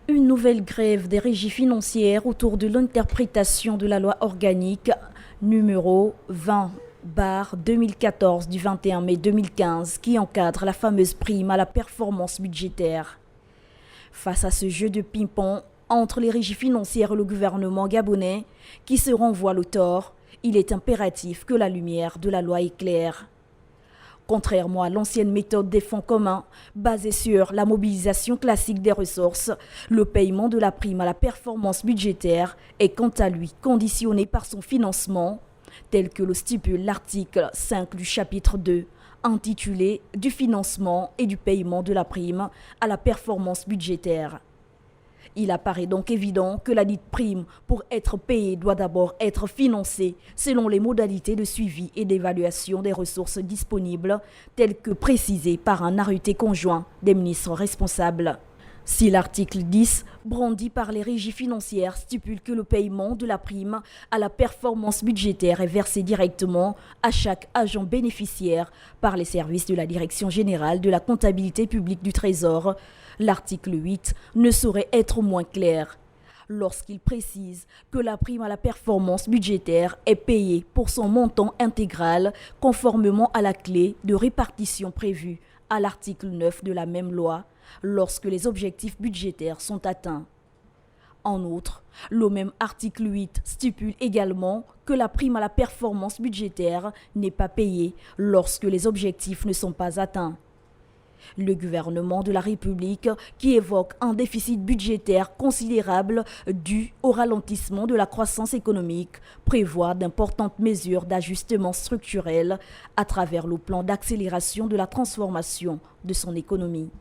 Une nouvelle grève des régies financières autour de l'interprétation de la loi organique numéro 20/2014 du 21 mai 2015 qui encadre la fameuse prime à la performance budgétaire. Face à ce jeu de ping-pong entre les régies financières et le gouvernement gabonais qui se renvoie le tort, il est impératif que la lumière de la loi éclaire. Contrairement à l'ancienne méthode des fonds communs, basée sur la mobilisation classique des ressources, le paiement de la prime à la performance budgétaire est quant à lui conditionné par son financement, tel que le stipule l'article 5 du chapitre 2, intitulé « Du financement et du paiement de la prime à la performance budgétaire ». Il apparaît donc évident que la dite prime, pour être payée, doit d'abord être financée selon les modalités de suivi et d'évaluation des ressources disponibles, telles que précisées par un arrêté conjoint des ministres responsables. Si l'article 10, brandi par les régies financières, stipule que le paiement de la prime à la performance budgétaire est versé directement à chaque agent bénéficiaire par les services de la Direction générale de la comptabilité publique du Trésor, l'article 8 ne saurait être moins clair lorsqu'il précise que la prime à la performance budgétaire est payée pour son montant intégral conformément à la clé de répartition prévue à l'article 9 de la même loi lorsque les objectifs budgétaires sont atteints. En outre, le même article 8 stipule également que la prime à la performance budgétaire n'est pas payée lorsque les objectifs ne sont pas atteints. Le gouvernement de la République, qui évoque un déficit budgétaire considérable dû au ralentissement de la croissance économique, prévoit d'importantes mesures d'ajustement structurel à travers le plan d'accélération de la transformation de son économie.